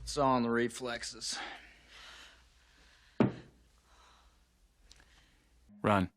It's all in the reflexes. Run.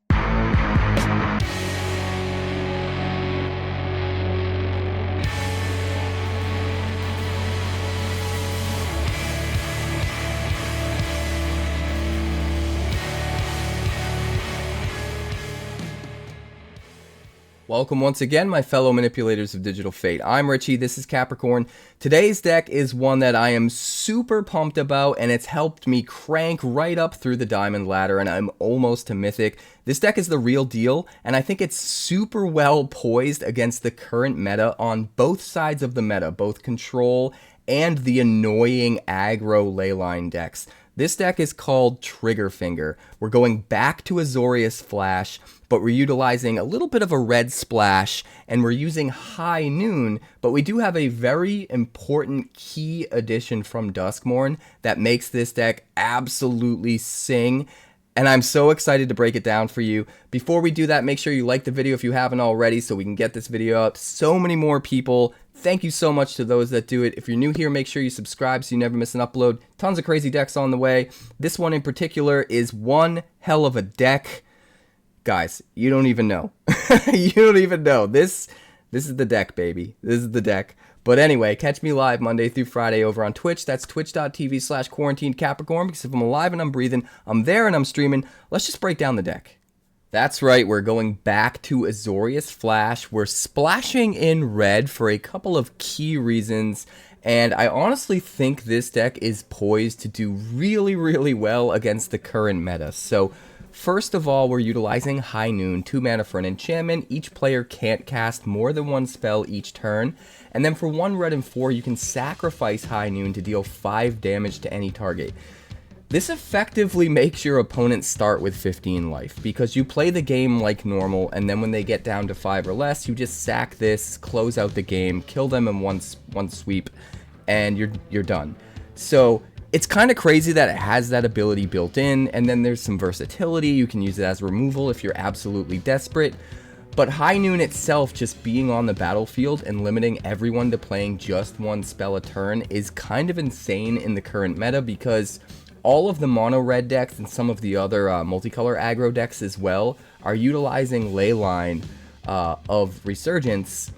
Welcome once again, my fellow manipulators of Digital Fate. I'm Richie, this is Capricorn. Today's deck is one that I am super pumped about, and it's helped me crank right up through the Diamond ladder, and I'm almost to Mythic. This deck is the real deal, and I think it's super well poised against the current meta on both sides of the meta, both control and the annoying aggro leyline decks. This deck is called Triggerfinger. We're going back to Azorius Flash, but we're utilizing a little bit of a red splash, and we're using High Noon, but we do have a very important key addition from Duskmourn that makes this deck absolutely sing. And I'm so excited to break it down for you. Before we do that, make sure you like the video if you haven't already so we can get this video out to so many more people. Thank you so much to those that do it. If you're new here, make sure you subscribe so you never miss an upload. Tons of crazy decks on the way. This one in particular is one hell of a deck. Guys, you don't even know. You don't even know. This is the deck, baby. This is the deck. But anyway, catch me live Monday through Friday over on Twitch. That's twitch.tv/quarantinecapricorn, because if I'm alive and I'm breathing, I'm there and I'm streaming. Let's just break down the deck. That's right, we're going back to Azorius Flash. We're splashing in red for a couple of key reasons, and I honestly think this deck is poised to do really, really well against the current meta. So, first of all, we're utilizing High Noon, 2 mana for an enchantment. Each player can't cast more than one spell each turn. And then for 1 red and 4, you can sacrifice High Noon to deal 5 damage to any target. This effectively makes your opponent start with 15 life, because you play the game like normal, and then when they get down to 5 or less, you just sack this, close out the game, kill them in one sweep, and you're done. So it's kind of crazy that it has that ability built in, and then there's some versatility. You can use it as removal if you're absolutely desperate. But High Noon itself, just being on the battlefield and limiting everyone to playing just 1 spell a turn, is kind of insane in the current meta, because all of the mono red decks and some of the other multicolor aggro decks as well are utilizing Leyline of Resurgence,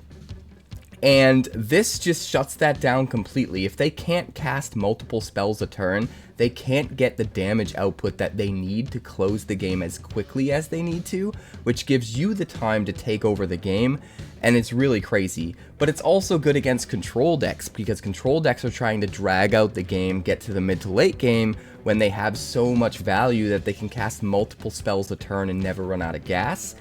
and this just shuts that down completely. If they can't cast multiple spells a turn, they can't get the damage output that they need to close the game as quickly as they need to, which gives you the time to take over the game, and it's really crazy. But it's also good against control decks, because control decks are trying to drag out the game, get to the mid to late game, when they have so much value that they can cast multiple spells a turn and never run out of gas.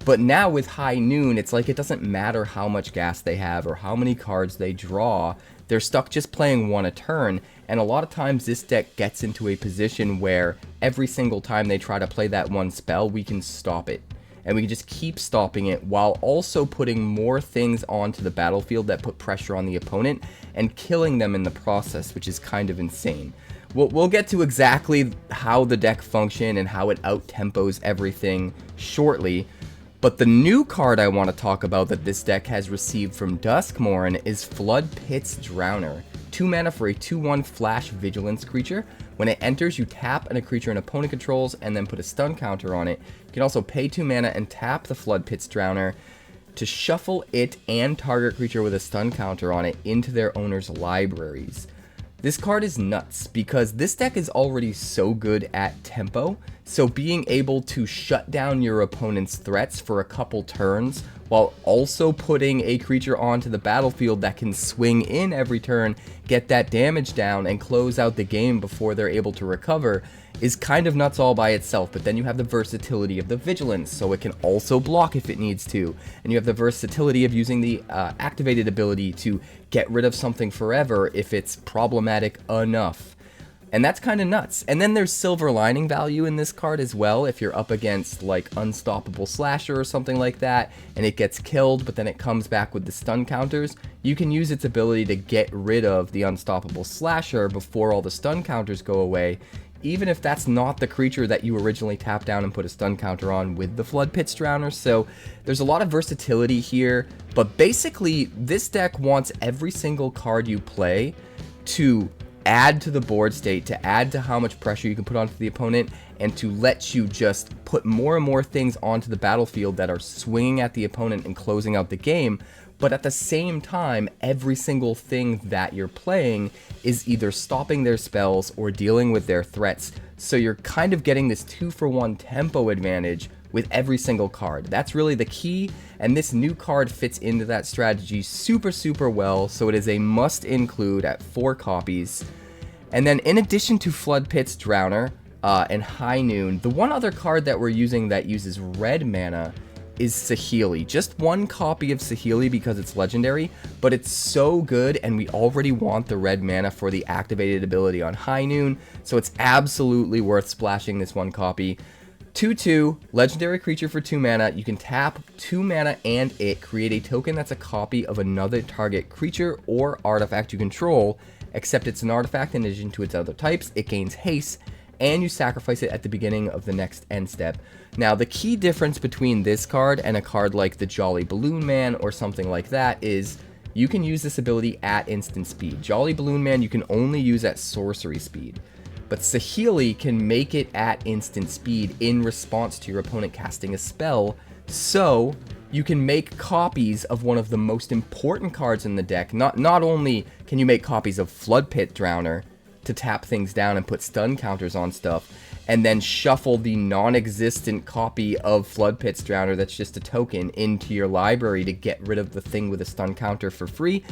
But now with High Noon, it's like it doesn't matter how much gas they have or how many cards they draw. They're stuck just playing 1 a turn, and a lot of times this deck gets into a position where every single time they try to play that 1 spell, we can stop it. And we can just keep stopping it while also putting more things onto the battlefield that put pressure on the opponent and killing them in the process, which is kind of insane. We'll get to exactly how the deck functions and how it out-tempos everything shortly. But the new card I want to talk about that this deck has received from Duskmourn is Floodpits Drowner. 2 mana for a 2/1 flash vigilance creature. When it enters, you tap on a creature an opponent controls and then put a stun counter on it. You can also pay 2 mana and tap the Floodpits Drowner to shuffle it and target creature with a stun counter on it into their owner's libraries. This card is nuts, because this deck is already so good at tempo, so being able to shut down your opponent's threats for a couple turns, while also putting a creature onto the battlefield that can swing in every turn, get that damage down, and close out the game before they're able to recover, is kind of nuts all by itself. But then you have the versatility of the Vigilance, so it can also block if it needs to, and you have the versatility of using the activated ability to get rid of something forever if it's problematic enough. And that's kind of nuts. And then there's silver lining value in this card as well. If you're up against like Unstoppable Slasher or something like that, and it gets killed, but then it comes back with the stun counters, you can use its ability to get rid of the Unstoppable Slasher before all the stun counters go away, even if that's not the creature that you originally tapped down and put a stun counter on with the Floodpits Drowner. So there's a lot of versatility here, but basically this deck wants every single card you play to add to the board state, to add to how much pressure you can put onto the opponent, and to let you just put more and more things onto the battlefield that are swinging at the opponent and closing out the game. But at the same time, every single thing that you're playing is either stopping their spells or dealing with their threats. So you're kind of getting this 2-for-1 tempo advantage with every single card. That's really the key, and this new card fits into that strategy super well, so it is a must include at 4 copies. And then in addition to Floodpits Drowner and High Noon, the one other card that we're using that uses red mana is Saheeli. Just 1 copy of Saheeli because it's legendary, but it's so good and we already want the red mana for the activated ability on High Noon, so it's absolutely worth splashing this 1 copy. 2/2, legendary creature for 2 mana. You can tap 2 mana and it create a token that's a copy of another target creature or artifact you control, except it's an artifact in addition to its other types. It gains haste, and you sacrifice it at the beginning of the next end step. Now, the key difference between this card and a card like the Jolly Balloon Man or something like that is you can use this ability at instant speed. Jolly Balloon Man you can only use at sorcery speed, but Saheeli can make it at instant speed in response to your opponent casting a spell, so you can make copies of one of the most important cards in the deck. Not only can you make copies of Floodpit Drowner to tap things down and put stun counters on stuff, and then shuffle the non-existent copy of Floodpits Drowner that's just a token into your library to get rid of the thing with a stun counter for free,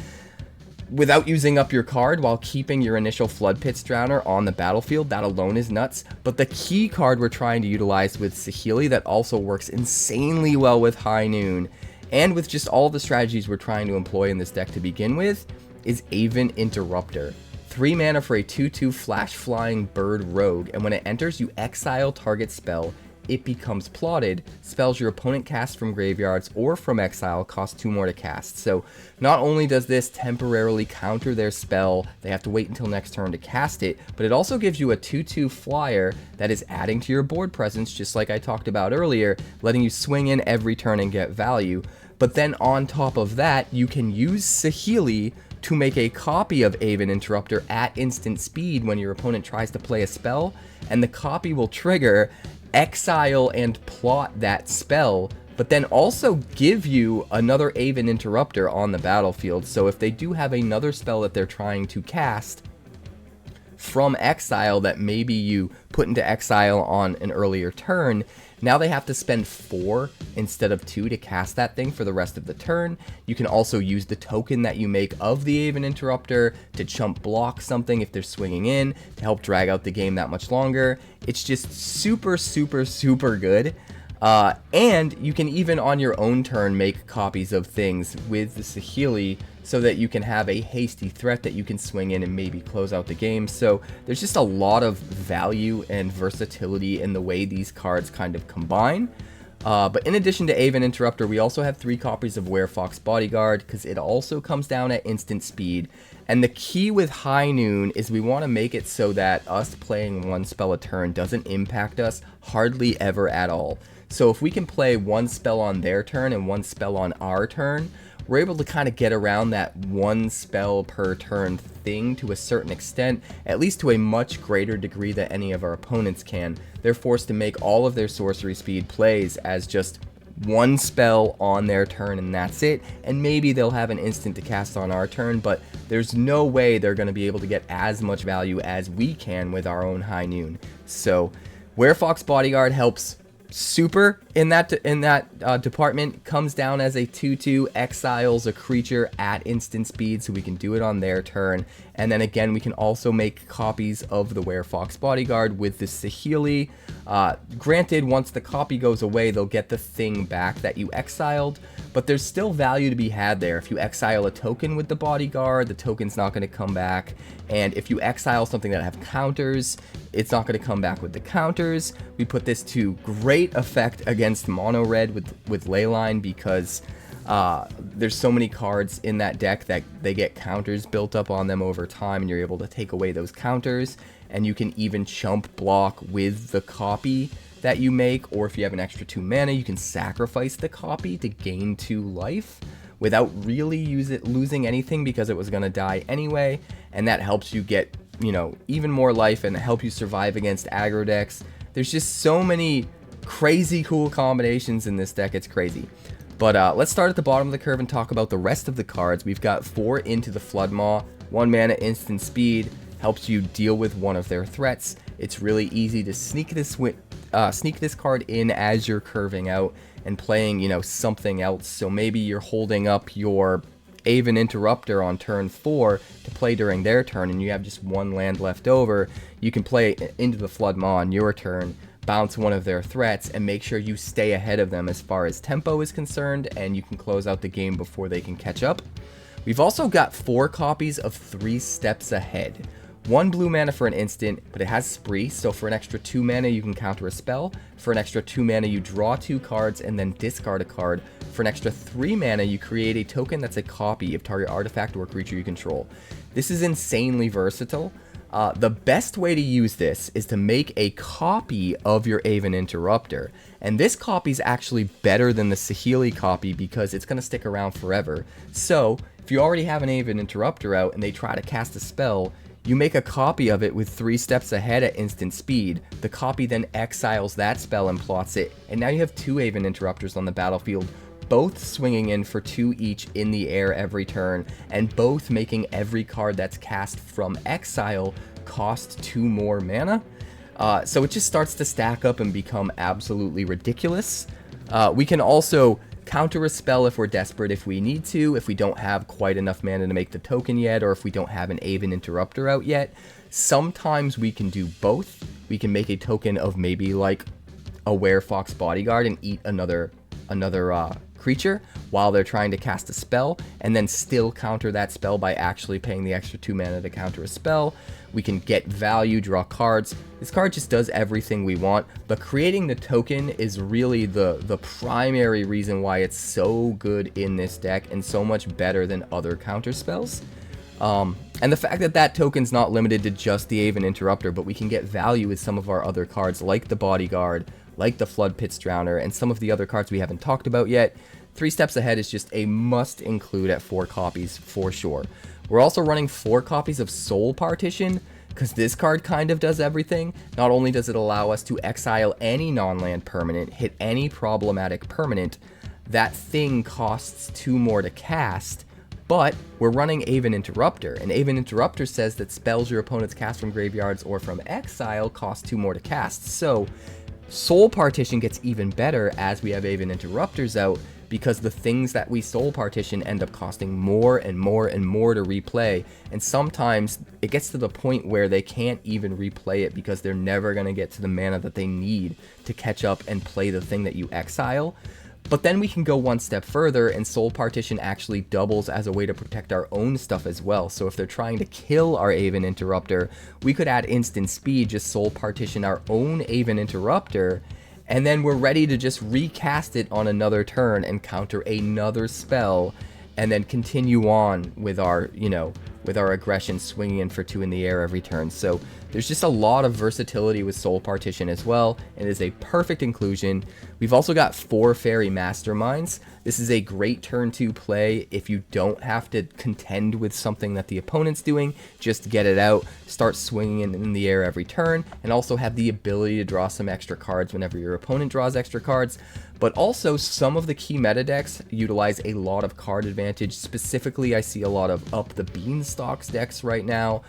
without using up your card while keeping your initial Floodpits Drowner on the battlefield. That alone is nuts. But the key card we're trying to utilize with Saheeli that also works insanely well with High Noon, and with just all the strategies we're trying to employ in this deck to begin with, is Aven Interrupter. 3 mana for a 2/2 flash flying bird rogue, and when it enters, you exile target spell. It becomes plotted. Spells your opponent casts from graveyards or from exile cost 2 more to cast. So not only does this temporarily counter their spell, they have to wait until next turn to cast it, but it also gives you a 2/2 flyer that is adding to your board presence, just like I talked about earlier, letting you swing in every turn and get value. But then on top of that, you can use Saheeli to make a copy of Aven Interrupter at instant speed when your opponent tries to play a spell, and the copy will trigger, exile and plot that spell, but then also give you another Aven Interrupter on the battlefield. So if they do have another spell that they're trying to cast from exile that maybe you put into exile on an earlier turn, now they have to spend 4 instead of 2 to cast that thing for the rest of the turn. You can also use the token that you make of the Aven Interrupter to chump block something if they're swinging in, to help drag out the game that much longer. It's just super good. And you can even on your own turn make copies of things with the Saheeli, so that you can have a hasty threat that you can swing in and maybe close out the game. So there's just a lot of value and versatility in the way these cards kind of combine. But in addition to Aven Interrupter, we also have 3 copies of Werefox Bodyguard, because it also comes down at instant speed. And the key with High Noon is we want to make it so that us playing 1 spell a turn doesn't impact us hardly ever at all. So if we can play 1 spell on their turn and 1 spell on our turn, we're able to kind of get around that 1 spell per turn thing to a certain extent, at least to a much greater degree than any of our opponents can. They're forced to make all of their sorcery speed plays as just 1 spell on their turn and that's it, and maybe they'll have an instant to cast on our turn, but there's no way they're going to be able to get as much value as we can with our own High Noon. So Werefox Bodyguard helps super in that department. Comes down as a 2/2, exiles a creature at instant speed, so we can do it on their turn. And then again, we can also make copies of the Werefox Bodyguard with the Saheeli. Granted, once the copy goes away, they'll get the thing back that you exiled, but there's still value to be had there. If you exile a token with the Bodyguard, the token's not going to come back, and if you exile something that have counters, it's not going to come back with the counters. We put this to great effect against mono red with Leyline, because there's so many cards in that deck that they get counters built up on them over time, and you're able to take away those counters, and you can even chump block with the copy that you make, or if you have an extra 2 mana, you can sacrifice the copy to gain 2 life without really losing anything because it was going to die anyway, and that helps you get you know, even more life and help you survive against aggro decks. There's just so many crazy cool combinations in this deck, it's crazy. But let's start at the bottom of the curve and talk about the rest of the cards. We've got 4 Into the Flood Maw, 1 mana instant speed, helps you deal with one of their threats. It's really easy to sneak this card in as you're curving out and playing, you know, something else. So maybe you're holding up your Aven Interrupter on turn 4 to play during their turn, and you have just 1 land left over. You can play Into the Flood Maw on your turn, bounce one of their threats, and make sure you stay ahead of them as far as tempo is concerned, and you can close out the game before they can catch up. We've also got 4 copies of 3 Steps Ahead. 1 blue mana for an instant, but it has Spree, so for an extra 2 mana you can counter a spell. For an extra 2 mana you draw 2 cards and then discard a card. For an extra 3 mana you create a token that's a copy of target artifact or creature you control. This is insanely versatile. The best way to use this is to make a copy of your Aven Interrupter, and this copy is actually better than the Saheeli copy because it's going to stick around forever. So if you already have an Aven Interrupter out and they try to cast a spell, you make a copy of it with 3 steps ahead at instant speed. The copy then exiles that spell and plots it, and now you have 2 Aven Interrupters on the battlefield, both swinging in for 2 each in the air every turn, and both making every card that's cast from exile cost 2 more mana. So it just starts to stack up and become absolutely ridiculous. We can also counter a spell if we're desperate if we need to, if we don't have quite enough mana to make the token yet, or if we don't have an Aven Interrupter out yet. Sometimes we can do both. We can make a token of maybe like a Werefox Bodyguard and eat another creature while they're trying to cast a spell, and then still counter that spell by actually paying the extra 2 mana to counter a spell. We can get value, draw cards. This card just does everything we want, but creating the token is really the primary reason why it's so good in this deck and so much better than other counter spells. And the fact that that token's not limited to just the Aven Interrupter, but we can get value with some of our other cards like the Bodyguard, like the Floodpits Drowner, and some of the other cards we haven't talked about yet. 3 Steps Ahead is just a must include at 4 copies for sure. We're also running 4 copies of Soul Partition, because this card kind of does everything. Not only does it allow us to exile any non-land permanent, hit any problematic permanent, that thing costs 2 more to cast, but we're running Aven Interrupter, and Aven Interrupter says that spells your opponents cast from graveyards or from exile cost 2 more to cast. So Soul Partition gets even better as we have Aven Interrupters out, because the things that we Soul Partition end up costing more and more and more to replay, and sometimes it gets to the point where they can't even replay it because they're never going to get to the mana that they need to catch up and play the thing that you exile. But then we can go one step further, and Soul Partition actually doubles as a way to protect our own stuff as well. So if they're trying to kill our Aven Interrupter, we could add instant speed, just Soul Partition our own Aven Interrupter, and then we're ready to just recast it on another turn and counter another spell, and then continue on with our, with our aggression swinging in for 2 in the air every turn. So there's just a lot of versatility with Soul Partition as well, and it is a perfect inclusion. We've also got 4 Faerie Masterminds. This is a great turn 2 play if you don't have to contend with something that the opponent's doing. Just get it out, start swinging in the air every turn, and also have the ability to draw some extra cards whenever your opponent draws extra cards. But also, some of the key meta decks utilize a lot of card advantage. Specifically, I see a lot of Up the Beanstalks decks right now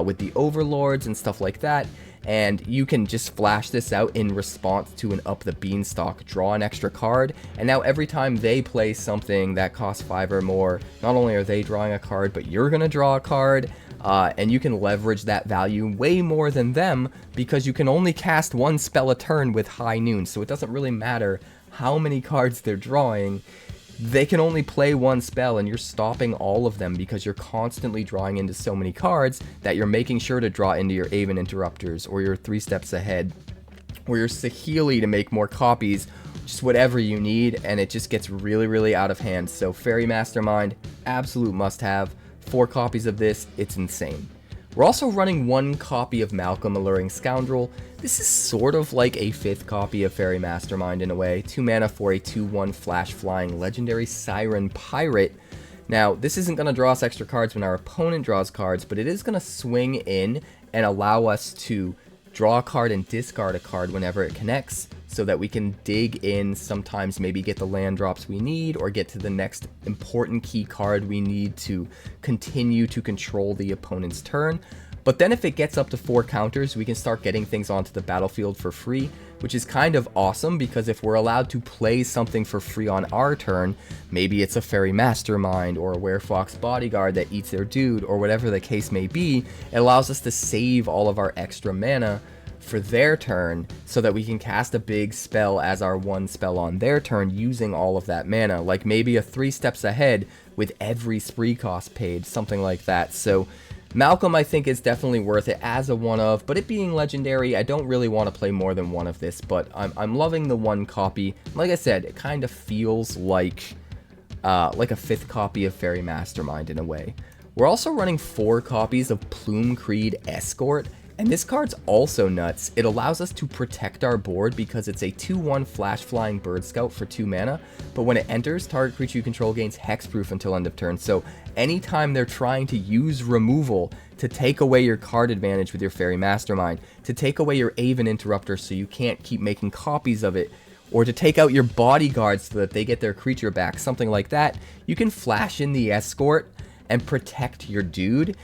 with the Overlords and stuff like that. And you can just flash this out in response to an Up the Beanstalk, draw an extra card, and now every time they play something that costs 5 or more, not only are they drawing a card, but you're going to draw a card, and you can leverage that value way more than them, because you can only cast 1 spell a turn with High Noon, so it doesn't really matter how many cards they're drawing. They can only play 1 spell, and you're stopping all of them because you're constantly drawing into so many cards that you're making sure to draw into your Aven Interrupters or your 3 Steps Ahead or your Saheeli to make more copies, just whatever you need, and it just gets really, really out of hand. So Faerie Mastermind, absolute must-have. 4 copies of this, it's insane. We're also running 1 copy of Malcolm Alluring Scoundrel. This is sort of like a 5th copy of Faerie Mastermind in a way. 2 mana for a 2/1 flash flying legendary siren pirate. Now, this isn't going to draw us extra cards when our opponent draws cards, but it is going to swing in and allow us to draw a card and discard a card whenever it connects, so that we can dig in, sometimes maybe get the land drops we need, or get to the next important key card we need to continue to control the opponent's turn. But then if it gets up to 4 counters, we can start getting things onto the battlefield for free, which is kind of awesome, because if we're allowed to play something for free on our turn, maybe it's a Faerie Mastermind or a Werefox Bodyguard that eats their dude, or whatever the case may be, it allows us to save all of our extra mana for their turn, so that we can cast a big spell as our one spell on their turn using all of that mana, like maybe a 3 steps ahead with every spree cost paid, something like that. So Malcolm, I think, is definitely worth it as a one of, but it being legendary, I don't really want to play more than one of this, but I'm loving the 1 copy. Like I said, it kind of feels like a 5th copy of Faerie Mastermind in a way. We're also running 4 copies of Plumecreed Escort, and this card's also nuts. It allows us to protect our board because it's a 2/1 flash flying bird scout for 2 mana, but when it enters, target creature you control gains hexproof until end of turn. So anytime they're trying to use removal to take away your card advantage with your Faerie Mastermind, to take away your Aven Interrupter so you can't keep making copies of it, or to take out your bodyguards so that they get their creature back, something like that, you can flash in the Escort and protect your dude,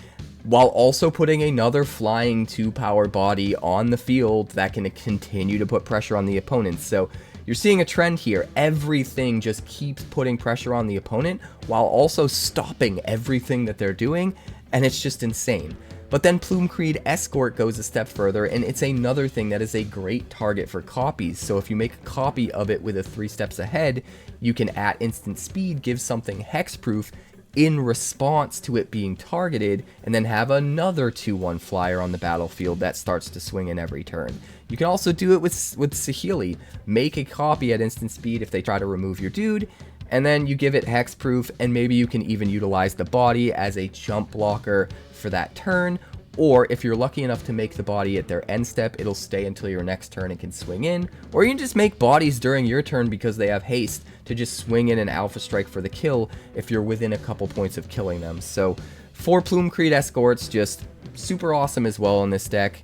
while also putting another flying 2-power body on the field that can continue to put pressure on the opponent. So you're seeing a trend here. Everything just keeps putting pressure on the opponent while also stopping everything that they're doing, and it's just insane. But then Plumecreed Escort goes a step further, and it's another thing that is a great target for copies. So if you make a copy of it with a 3 steps ahead, you can at instant speed give something hexproof in response to it being targeted, and then have another 2/1 flyer on the battlefield that starts to swing in every turn. You can also do it with Saheeli. Make a copy at instant speed if they try to remove your dude, and then you give it hexproof, and maybe you can even utilize the body as a jump blocker for that turn, or if you're lucky enough to make the body at their end step, it'll stay until your next turn and can swing in, or you can just make bodies during your turn because they have haste to just swing in an alpha strike for the kill if you're within a couple points of killing them. So 4 Plumecreed Escorts, just super awesome as well in this deck.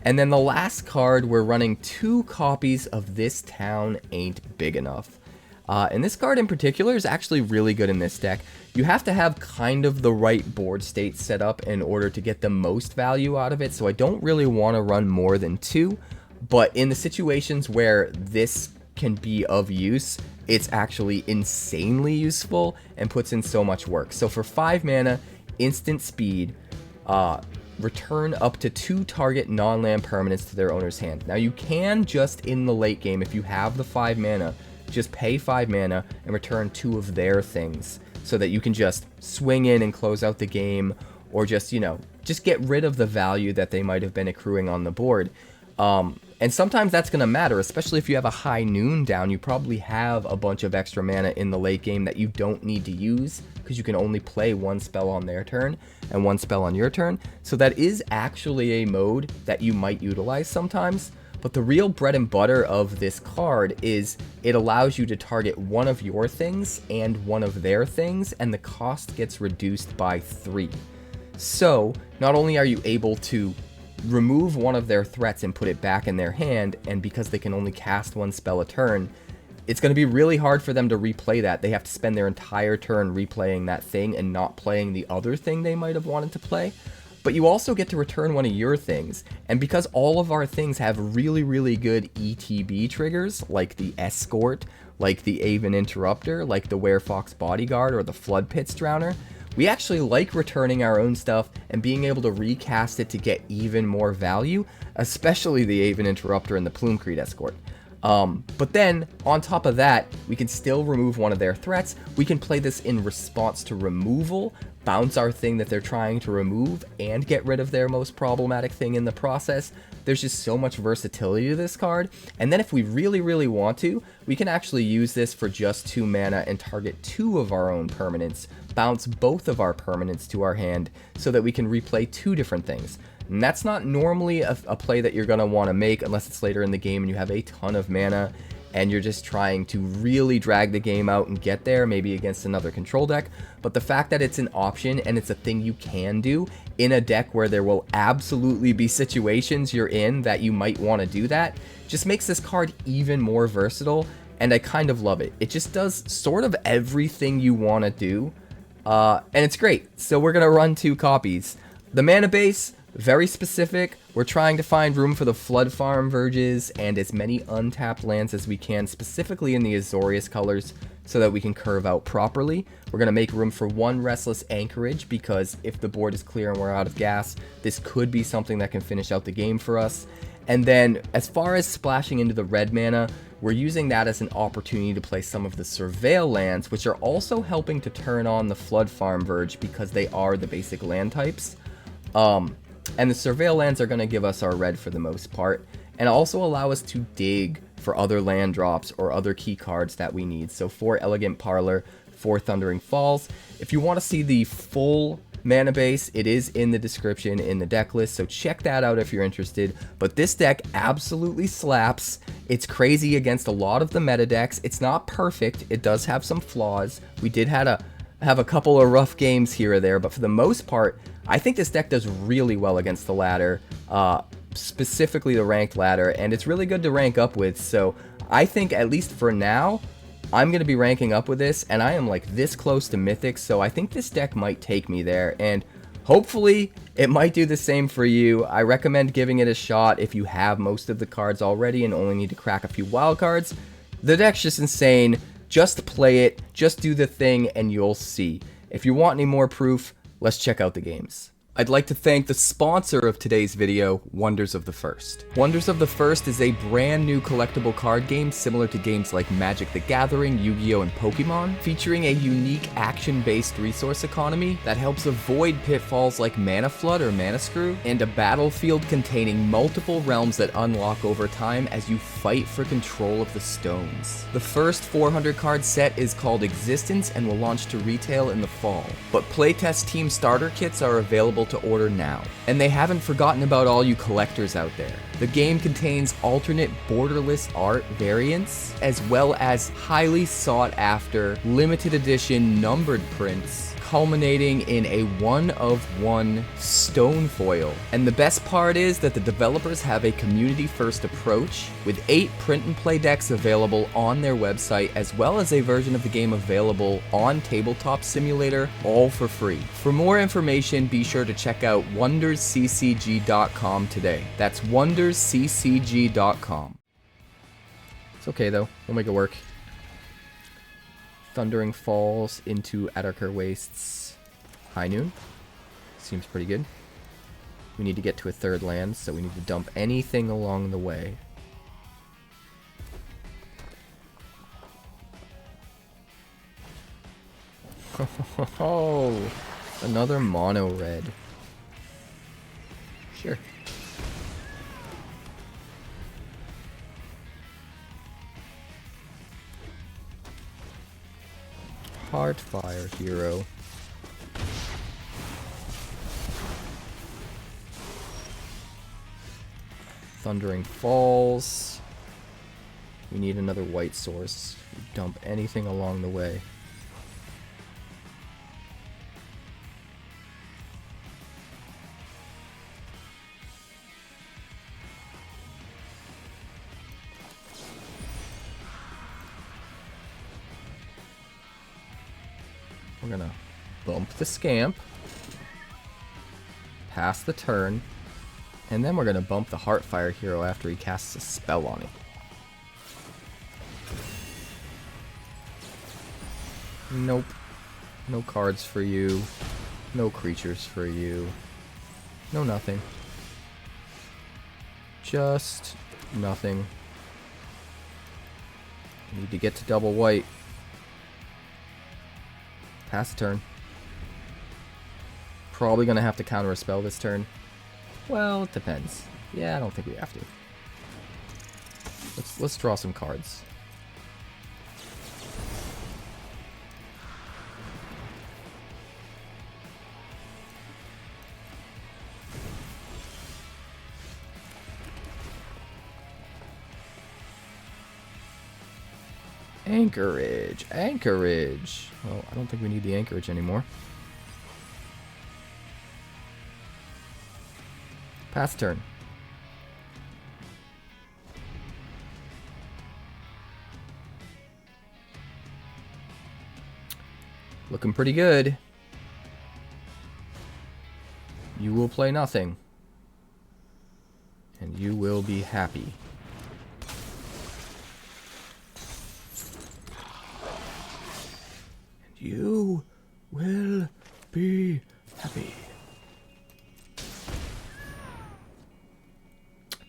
And then the last card, we're running 2 copies of This Town Ain't Big Enough. And this card in particular is actually really good in this deck. You have to have kind of the right board state set up in order to get the most value out of it, so I don't really want to run more than 2, but in the situations where this can be of use, it's actually insanely useful and puts in so much work. So for 5 mana, instant speed, return up to 2 target non-land permanents to their owner's hand. Now you can just in the late game, if you have the 5 mana, just pay 5 mana and return 2 of their things, so that you can just swing in and close out the game, or just, you know, just get rid of the value that they might have been accruing on the board. And sometimes that's going to matter, especially if you have a high noon down. You probably have a bunch of extra mana in the late game that you don't need to use, because you can only play 1 spell on their turn and 1 spell on your turn. So that is actually a mode that you might utilize sometimes. But the real bread and butter of this card is it allows you to target 1 of your things and 1 of their things, and the cost gets reduced by 3. So not only are you able to remove 1 of their threats and put it back in their hand, and because they can only cast 1 spell a turn, it's going to be really hard for them to replay that. They have to spend their entire turn replaying that thing and not playing the other thing they might have wanted to play. But you also get to return 1 of your things, and because all of our things have really, really good ETB triggers, like the Escort, like the Aven Interrupter, like the Werefox Bodyguard, or the Floodpits Drowner, we actually like returning our own stuff and being able to recast it to get even more value, especially the Aven Interrupter and the Plumecreed Escort. But then, on top of that, we can still remove 1 of their threats. We can play this in response to removal, bounce our thing that they're trying to remove, and get rid of their most problematic thing in the process. There's just so much versatility to this card. And then if we really, really want to, we can actually use this for just 2 mana and target 2 of our own permanents, bounce both of our permanents to our hand, so that we can replay 2 different things. And that's not normally a play that you're going to want to make unless it's later in the game and you have a ton of mana and you're just trying to really drag the game out and get there, maybe against another control deck. But the fact that it's an option and it's a thing you can do in a deck where there will absolutely be situations you're in that you might want to do that, just makes this card even more versatile, and I kind of love it. It just does sort of everything you want to do, and it's great. So we're going to run 2 copies. The mana base, very specific. We're trying to find room for the Floodfarm Verges and as many untapped lands as we can, specifically in the Azorius colors, so that we can curve out properly. We're going to make room for 1 Restless Anchorage, because if the board is clear and we're out of gas, this could be something that can finish out the game for us. And then, as far as splashing into the red mana, we're using that as an opportunity to play some of the Surveil lands, which are also helping to turn on the Floodfarm Verge because they are the basic land types. And the Surveil lands are going to give us our red for the most part, and also allow us to dig for other land drops or other key cards that we need. So 4 Elegant Parlor, 4 Thundering Falls. If you want to see the full mana base, it is in the description in the deck list, so check that out if you're interested. But this deck absolutely slaps. It's crazy against a lot of the meta decks. It's not perfect. It does have some flaws. We did have a couple of rough games here or there, but for the most part, I think this deck does really well against the ladder, specifically the ranked ladder, and it's really good to rank up with. So I think, at least for now, I'm going to be ranking up with this, and I am like this close to Mythic, so I think this deck might take me there, and hopefully it might do the same for you. I recommend giving it a shot if you have most of the cards already and only need to crack a few wild cards. The deck's just insane. Just play it, just do the thing, and you'll see. If you want any more proof, let's check out the games. I'd like to thank the sponsor of today's video, Wonders of the First. Wonders of the First is a brand new collectible card game similar to games like Magic the Gathering, Yu-Gi-Oh! And Pokemon, featuring a unique action-based resource economy that helps avoid pitfalls like Mana Flood or Mana Screw, and a battlefield containing multiple realms that unlock over time as you fight for control of the stones. The first 400 card set is called Existence and will launch to retail in the fall, but playtest team starter kits are available to order now. And they haven't forgotten about all you collectors out there. The game contains alternate borderless art variants, as well as highly sought after limited edition numbered prints, culminating in a 1-of-1 stone foil. And the best part is that the developers have a community first approach, with 8 print and play decks available on their website, as well as a version of the game available on Tabletop Simulator, all for free. For more information, be sure to check out wondersccg.com today. That's wondersccg.com. It's okay though, we'll make it work. Thundering Falls into Adarkar Wastes. High Noon. Seems pretty good. We need to get to a 3rd land, so we need to dump anything along the way. Oh, another mono red. Sure. Heartfire hero. Thundering Falls. We need another white source. Dump anything along the way. We're gonna bump the Scamp, pass the turn, and then we're gonna bump the Heartfire hero after he casts a spell on it. Nope. No cards for you. No creatures for you. No nothing. Just nothing. Need to get to double white. Pass the turn. Probably gonna have to counter a spell this turn. Well, it depends. Yeah, I don't think we have to. Let's draw some cards. Anchorage. Anchorage. Well, I don't think we need the anchorage anymore. Pass turn. Looking pretty good. You will play nothing. And you will be happy. And you will be happy.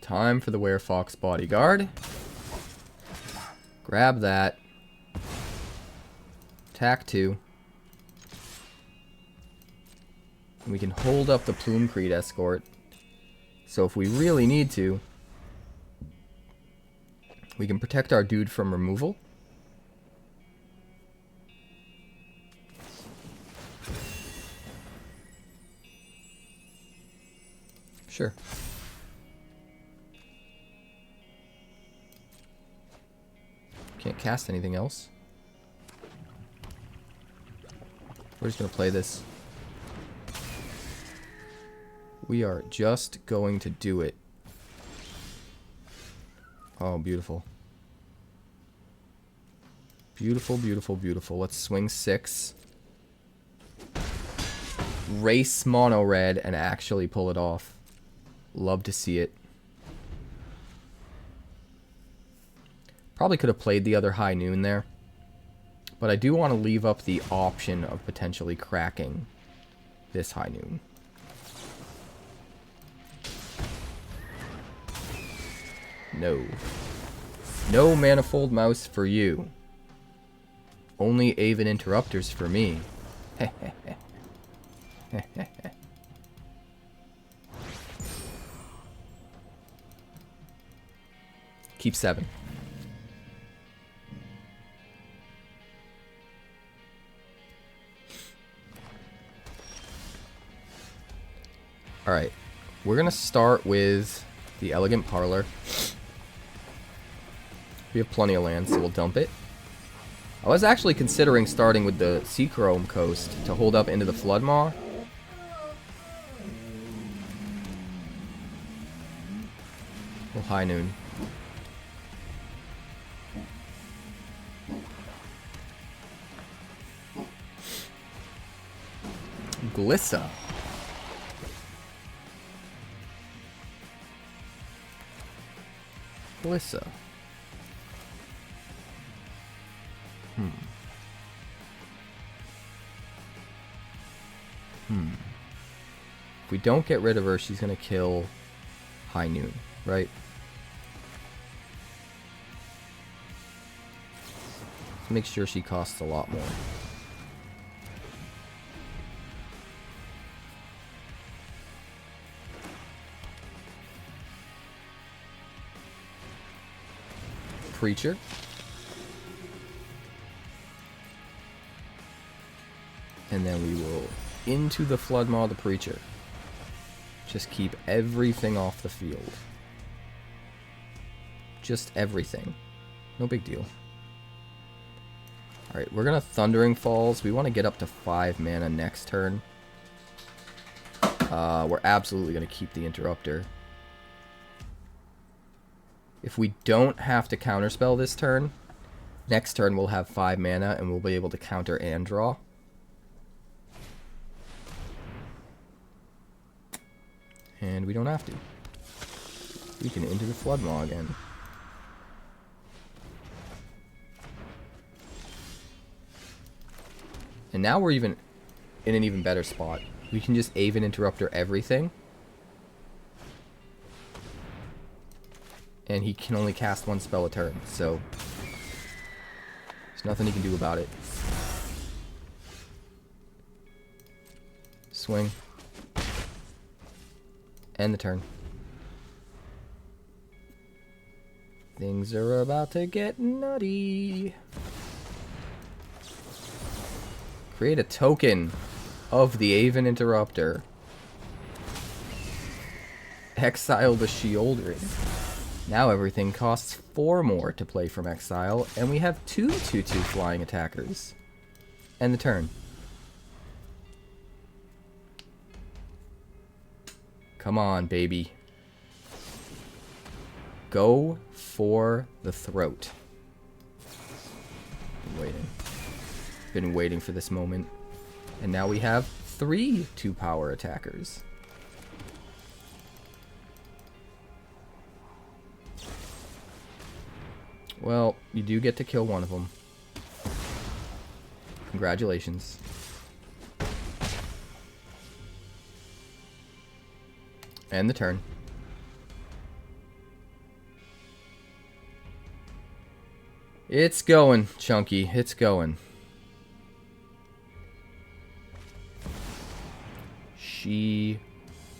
Time for the Werefox Bodyguard. Grab that. Attack 2. And we can hold up the Plumecreed Escort. So if we really need to, we can protect our dude from removal. Sure. Can't cast anything else. We're just going to play this. We are just going to do it. Oh, beautiful. Beautiful, beautiful, beautiful. Let's swing 6. Race mono red and actually pull it off. Love to see it. Probably could have played the other high noon there. But I do want to leave up the option of potentially cracking this high noon. No. No Manifold Mouse for you. Only Aven Interrupters for me. Keep 7. Alright. We're going to start with the Elegant Parlor. We have plenty of land, so we'll dump it. I was actually considering starting with the Seachrome Coast to hold up Into the Flood Maw. Well, high noon. Glissa. Glissa. If we don't get rid of her, she's going to kill high noon, right? Let's make sure she costs a lot more. Preacher. And then we will Into the Flood Maw the Preacher. Just keep everything off the field. Just everything. No big deal. Alright, we're gonna Thundering Falls. We want to get up to 5 mana next turn. We're absolutely gonna keep the Interrupter. If we don't have to counterspell this turn, next turn we'll have 5 mana and we'll be able to counter and draw. And we don't have to. We can Into the Flood Maw again. And now we're even in an even better spot. We can just Aven Interrupter everything. And he can only cast 1 spell a turn, so there's nothing he can do about it. Swing. End the turn. Things are about to get nutty. Create a token of the Aven Interrupter. Exile the 𝐽𝑒𝐿𝑑ring. Now everything costs 4 more to play from exile, and we have 2 2/2 flying attackers. End the turn. Come on, baby. Go for the throat. Been waiting for this moment. And now we have 3 2-power attackers. Well, you do get to kill one of them. Congratulations. End the turn. It's going, Chunky. It's going.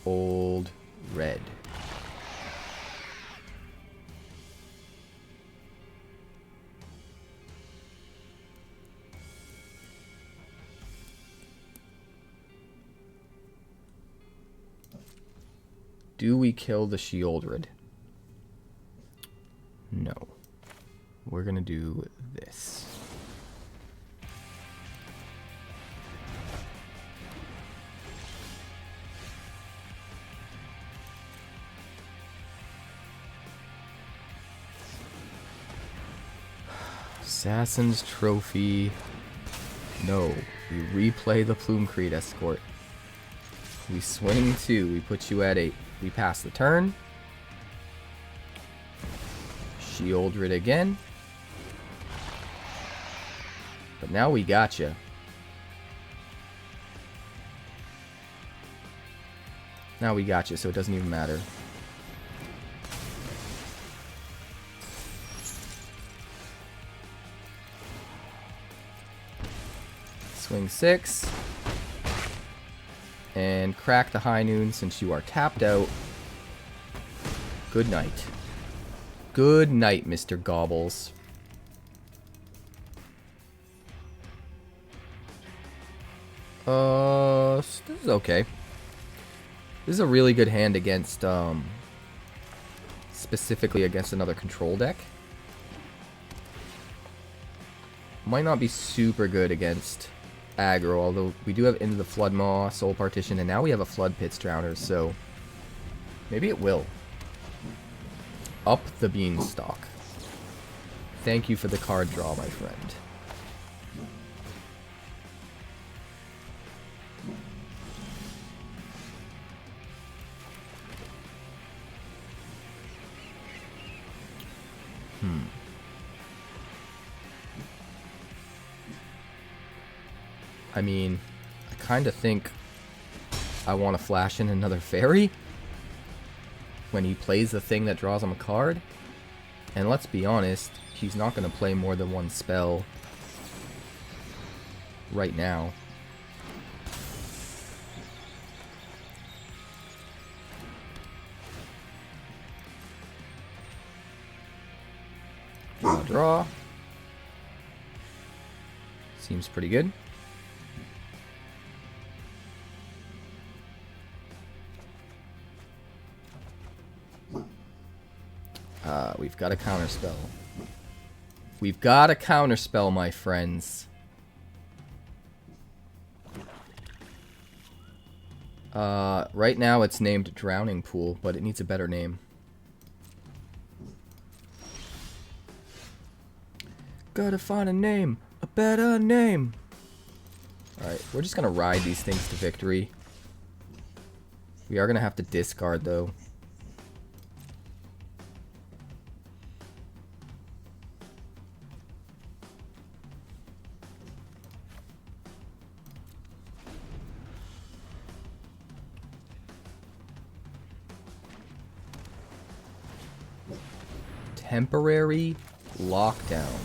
Old red. Do we kill the 𝐽𝑒𝐿𝐷𝑟𝑎𝑑? No. We're gonna do this. Assassin's Trophy. No. We replay the Plumecreed Escort. We swing 2. We put you at 8. We pass the turn. 𝐽𝑒𝐿𝐷𝑟𝑎𝑑 again. But now we gotcha. Now we gotcha, so it doesn't even matter. Swing 6. And crack the high noon since you are tapped out. Good night. Good night, Mr. Gobbles. This is okay. This is a really good hand against, specifically against another control deck. Might not be super good against aggro, although we do have Into the Flood Maw, Soul Partition, and now we have a Floodpits Drowner, so maybe it will. Up the beanstalk. Thank you for the card draw, my friend. I mean, I kind of think I want to flash in another fairy when he plays the thing that draws him a card. And let's be honest, he's not going to play more than one spell right now. Draw. Seems pretty good. We've got a counterspell. We've got a counterspell, my friends. Right now it's named Drowning Pool, but it needs a better name. Gotta find a name. A better name. Alright, we're just gonna ride these things to victory. We are gonna have to discard, though. Temporary lockdown.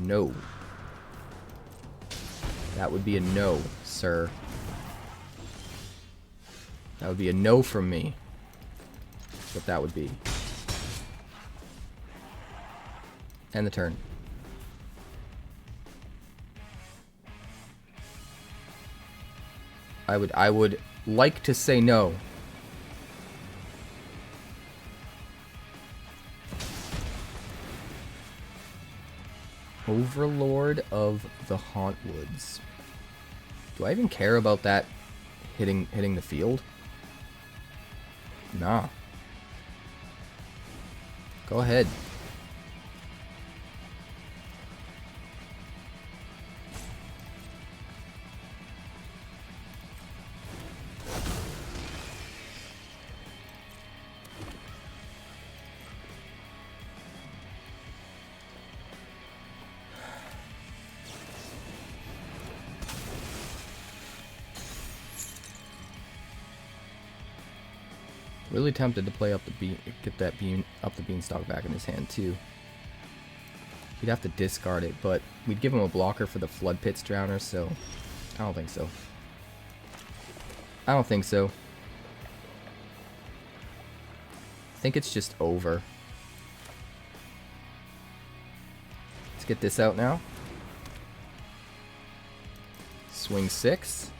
No. That would be a no, sir. That would be a no from me. That's what that would be. End the turn. I would like to say no. Overlord of the Hauntwoods. Do I even care about that hitting the field? Nah. Go ahead. Really tempted to play up the get that up the beanstalk back in his hand too. He'd have to discard it, but we'd give him a blocker for the Floodpits Drowner, so I don't think so. I don't think so. I think it's just over. Let's get this out now. Swing 6.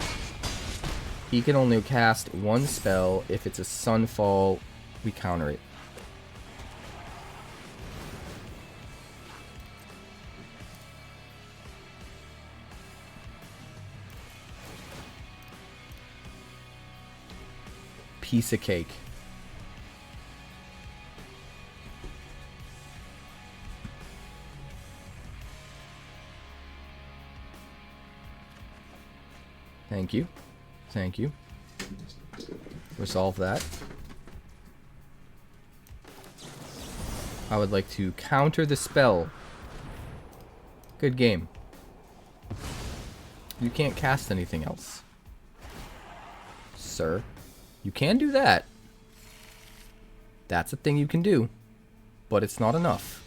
He can only cast one spell. If it's a Sunfall, we counter it. Piece of cake. Thank you. Thank you. Resolve that. I would like to counter the spell. Good game. You can't cast anything else, sir. You can do that. That's a thing you can do, but it's not enough.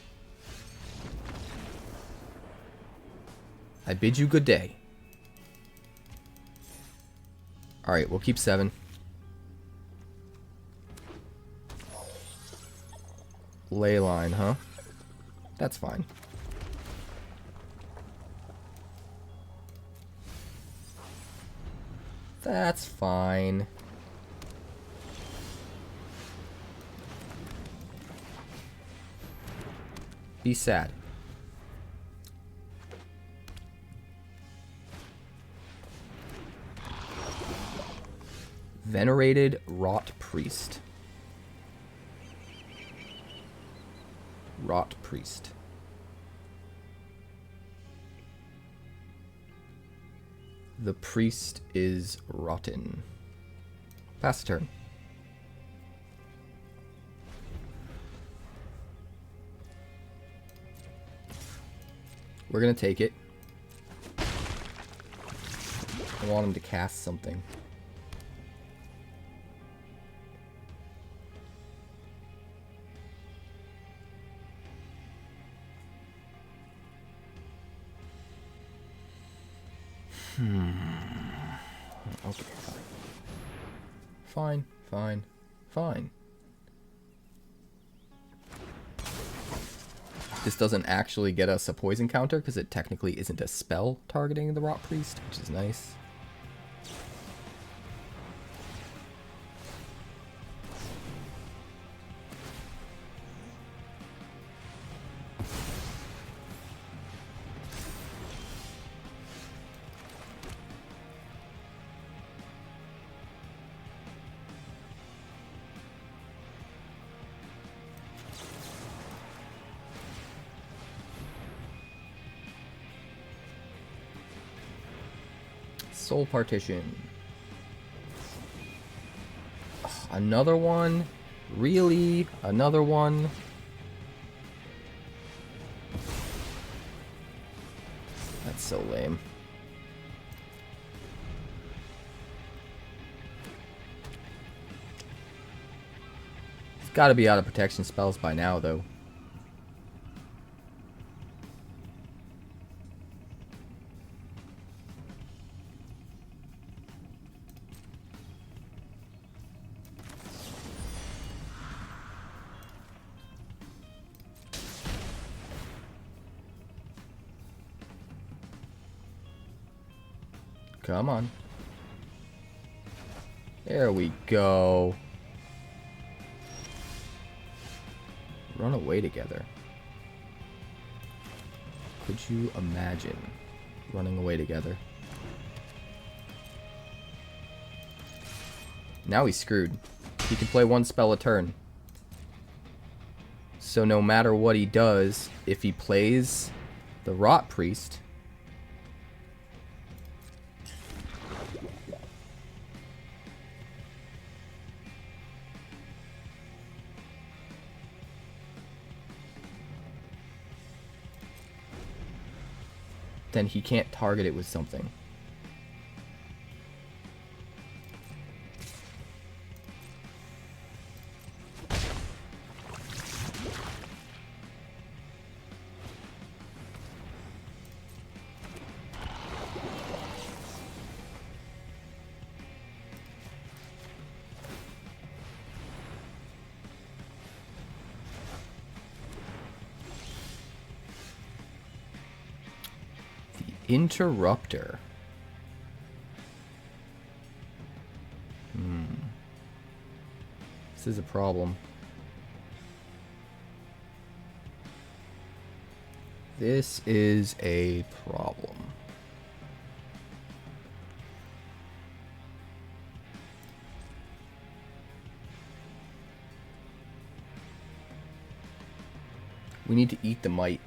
I bid you good day. Alright, we'll keep 7. Leyline, huh? That's fine. That's fine. Be sad. Venerated Rot Priest. Rot Priest. The priest is rotten. Pass the turn. We're gonna take it. I want him to cast something. Okay, fine. Fine. This doesn't actually get us a poison counter because it technically isn't a spell targeting the Rot Priest, which is nice. Soul Partition. Ugh, another one? Really? Another one? That's so lame. It's gotta be out of protection spells by now, though. Come on. There we go. Run away together. Could you imagine running away together? Now he's screwed. He can play one spell a turn. So no matter what he does, if he plays the Rot Priest, then he can't target it with something. Interrupter. This is a problem. This is a problem. We need to eat the might.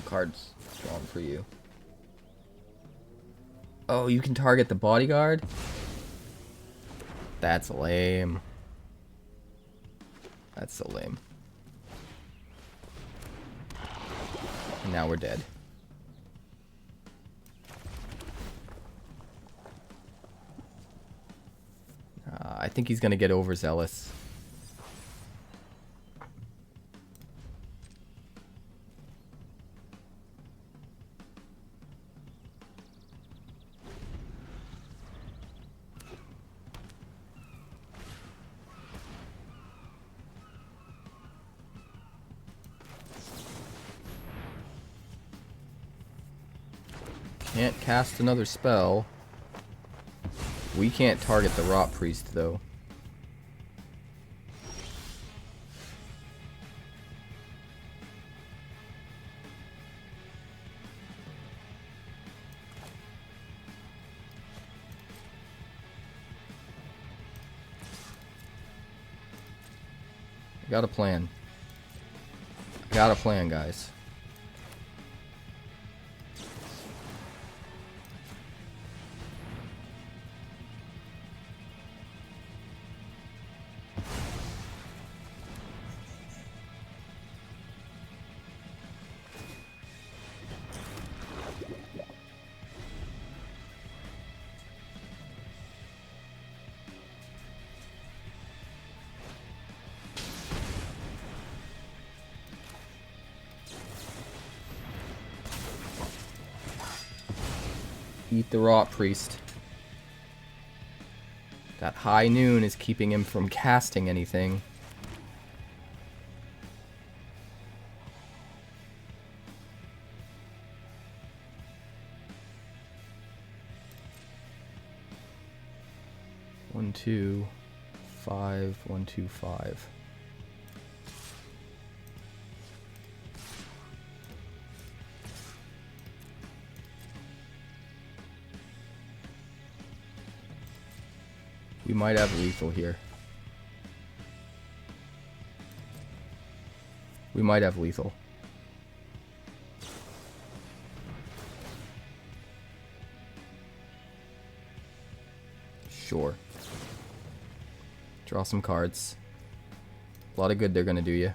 Cards drawn for you. Oh, you can target the bodyguard? That's lame. That's so lame. And now we're dead. I think he's gonna get overzealous. Can't cast another spell. We can't target the Rot Priest, though. Got a plan. Got a plan, guys. Eat the Rot Priest. That high noon is keeping him from casting anything. One, 2, 5, 1, 2, 5. We might have lethal here. We might have lethal. Sure. Draw some cards. A lot of good they're gonna do you.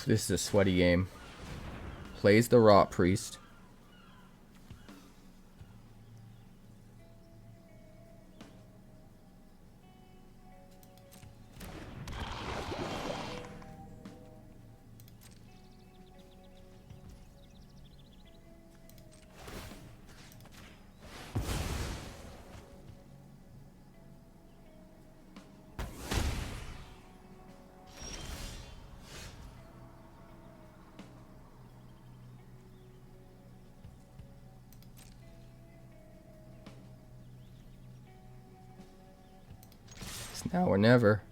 This is a sweaty game. Plays the Rot Priest. Now or never.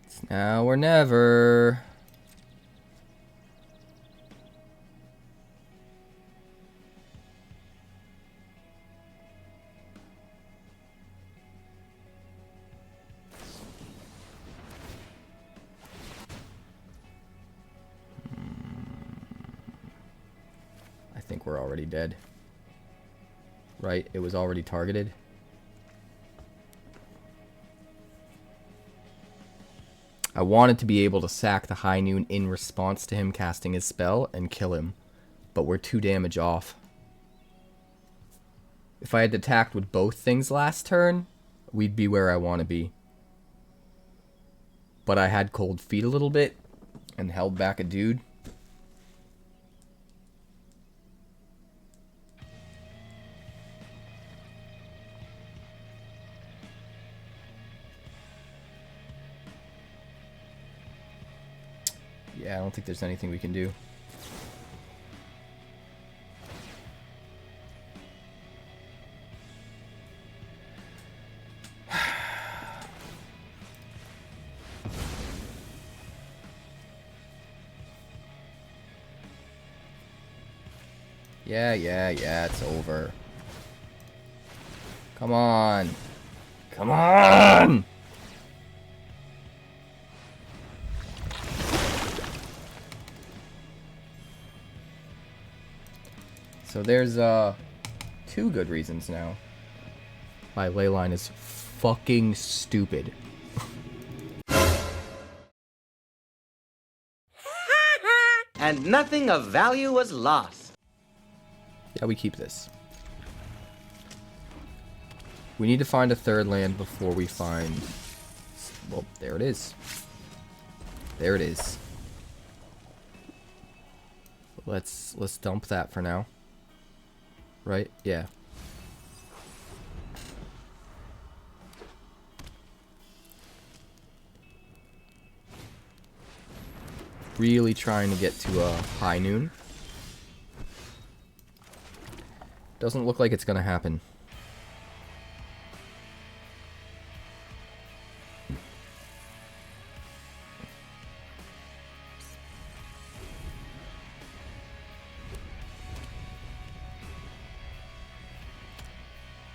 It's now or never. I think we're already dead. Right? It was already targeted. I wanted to be able to sack the High Noon in response to him casting his spell and kill him, but we're 2 damage off. If I had attacked with both things last turn, we'd be where I want to be. But I had cold feet a little bit and held back a dude. Yeah, I don't think there's anything we can do. Yeah, it's over. Come on. Come on! So there's 2 good reasons now why Leyline is fucking stupid. And nothing of value was lost. Yeah, we keep this. We need to find a 3rd land before we find... Well, there it is. There it is. Let's dump that for now. Right? Yeah. Really trying to get to a High Noon. Doesn't look like it's gonna happen.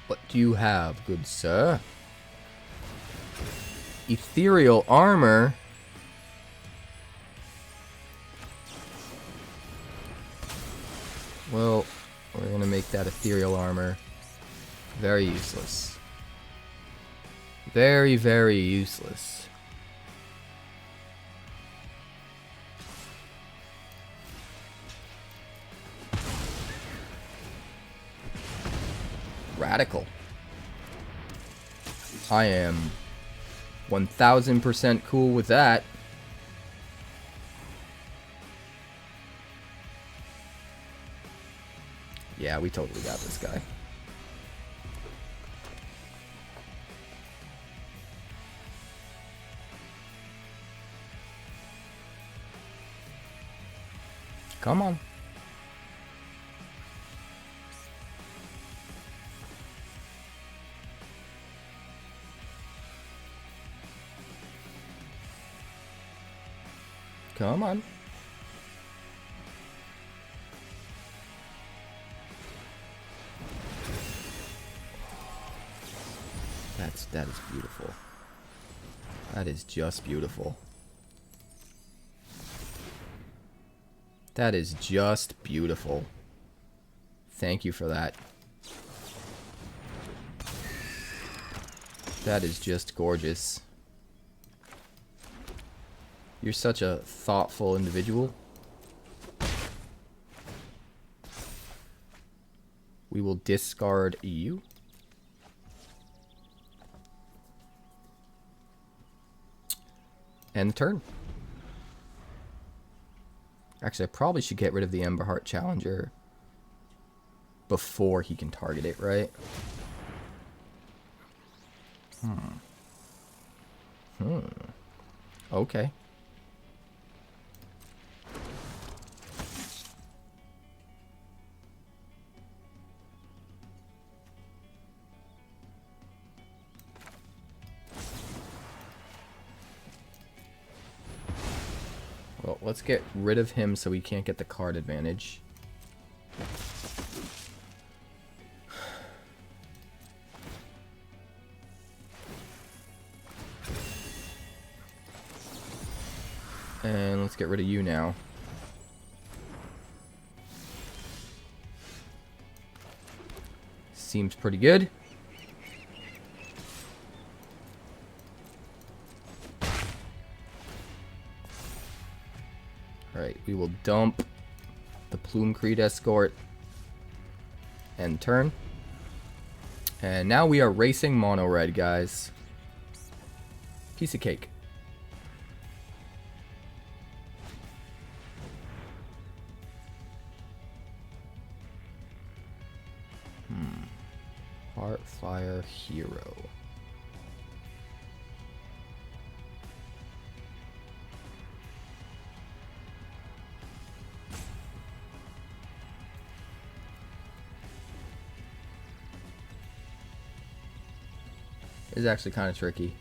What do you have, good sir? Ethereal armor? Well, we're gonna make that ethereal armor very useless. Very, very useless. Radical. I am 1000% cool with that. Yeah, we totally got this guy. Come on. Come on. That is beautiful. That is just beautiful. That is just beautiful. Thank you for that. That is just gorgeous. You're such a thoughtful individual. We will discard you. End turn. Actually, I probably should get rid of the Emberheart Challenger before he can target it, right? Okay. Well, let's get rid of him so he can't get the card advantage. And let's get rid of you now. Seems pretty good. Alright, we will dump the Plumecreed Escort and turn. And now we are racing mono red, guys. Piece of cake. Heartfire Hero. Is actually kind of tricky.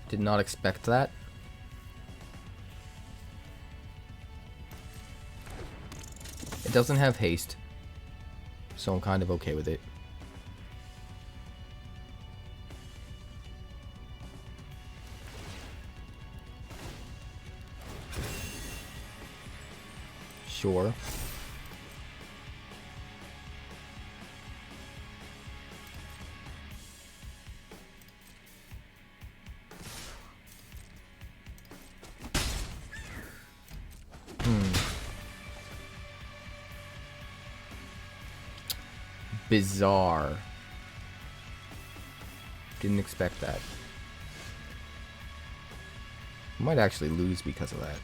Did not expect that. It doesn't have haste, so I'm kind of okay with it. Sure. Bizarre. Didn't expect that. Might actually lose because of that.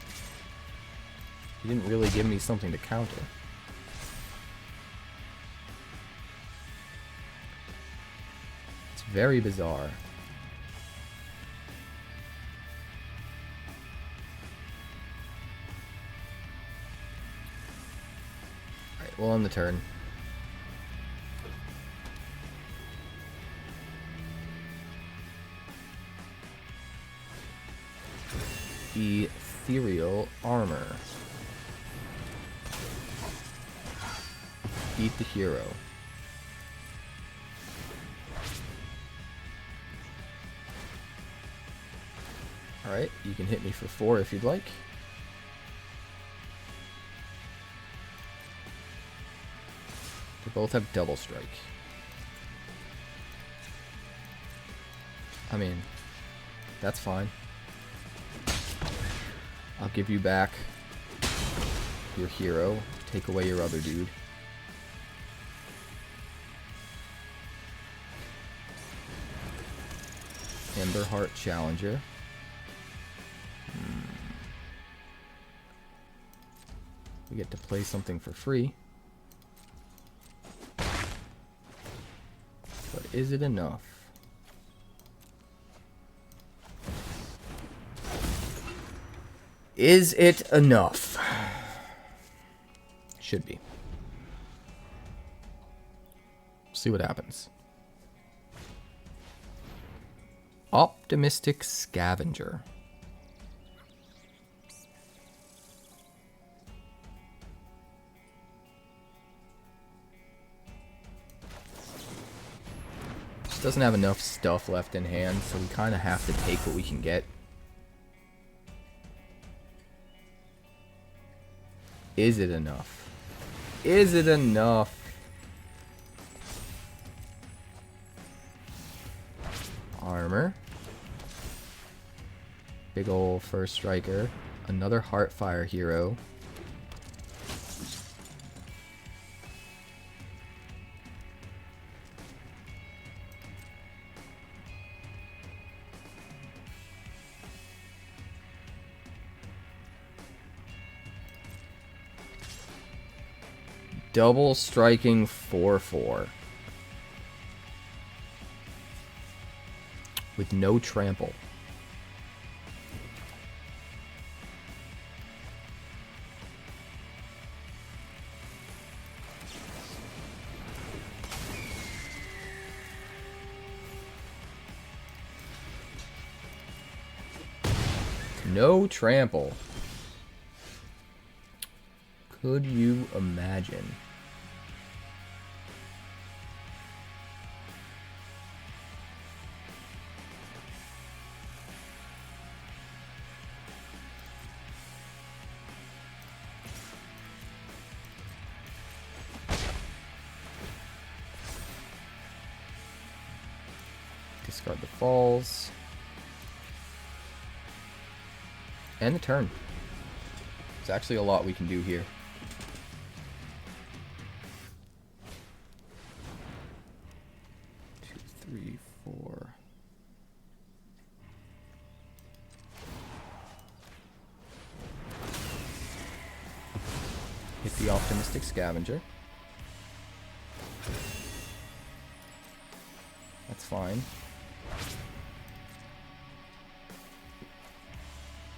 He didn't really give me something to counter. It's very bizarre. Alright, well, on the turn. Ethereal Armor. Eat the hero. Alright, you can hit me for 4 if you'd like. They both have double strike. I mean, that's fine. I'll give you back your hero. Take away your other dude. Emberheart Challenger. We get to play something for free. But is it enough? Is it enough? Should be. See what happens. Optimistic Scavenger. Just doesn't have enough stuff left in hand, so we kind of have to take what we can get. Is it enough? Is it enough? Armor. Big ol' first striker. Another Heartfire hero. Double striking 4/4. With no trample. No trample. Could you imagine? Discard the falls. And the turn. There's actually a lot we can do here. Two, three, four. Hit the Optimistic Scavenger. That's fine.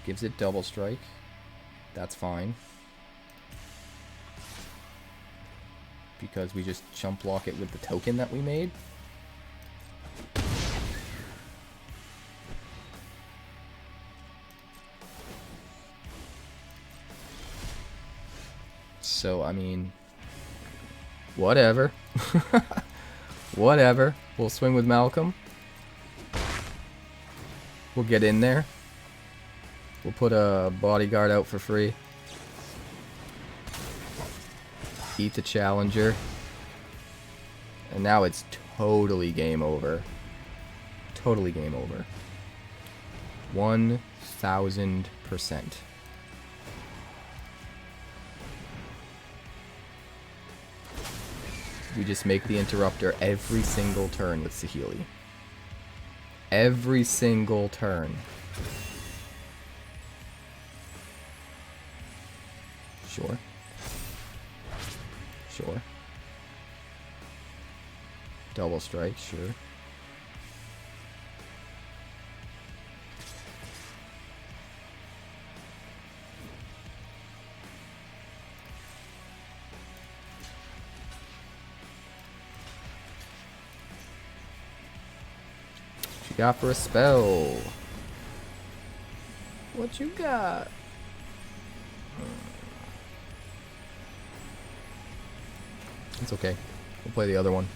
Gives it double strike. That's fine. Because we just chump block it with the token that we made. So, I mean, whatever. Whatever. We'll swing with Malcolm. We'll get in there. We'll put a bodyguard out for free. Eat the challenger. And now it's totally game over. Totally game over. 1000%. We just make the Interrupter every single turn with Saheeli. Every single turn. Sure. Sure. Double strike, sure. What you got for a spell? What you got? It's okay. We'll play the other one.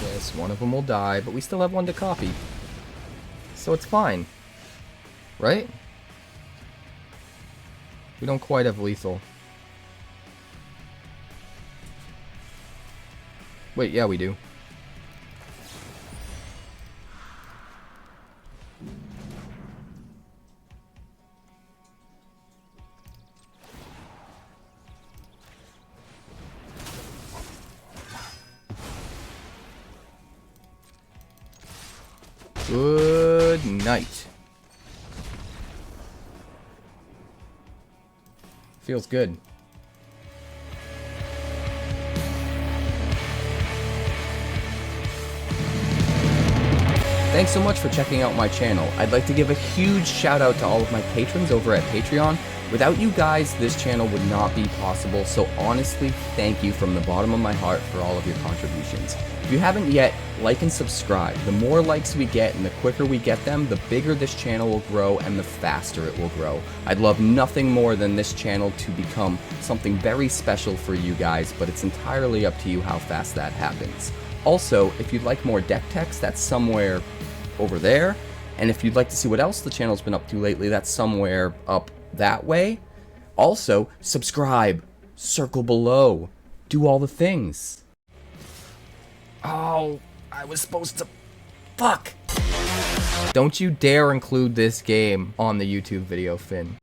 Yes, one of them will die, but we still have one to copy. So it's fine. Right? We don't quite have lethal. Wait, yeah, we do. Good night. Feels good. Thanks so much for checking out my channel. I'd like to give a huge shout out to all of my patrons over at Patreon. Without you guys, this channel would not be possible, so honestly, thank you from the bottom of my heart for all of your contributions. If you haven't yet, like and subscribe. The more likes we get and the quicker we get them, the bigger this channel will grow and the faster it will grow. I'd love nothing more than this channel to become something very special for you guys, but it's entirely up to you how fast that happens. Also, if you'd like more deck text, that's somewhere over there. And if you'd like to see what else the channel's been up to lately, that's somewhere up that way. Also, subscribe, circle below, do all the things. Oh, I was supposed to... Fuck! Don't you dare include this game on the YouTube video, Finn.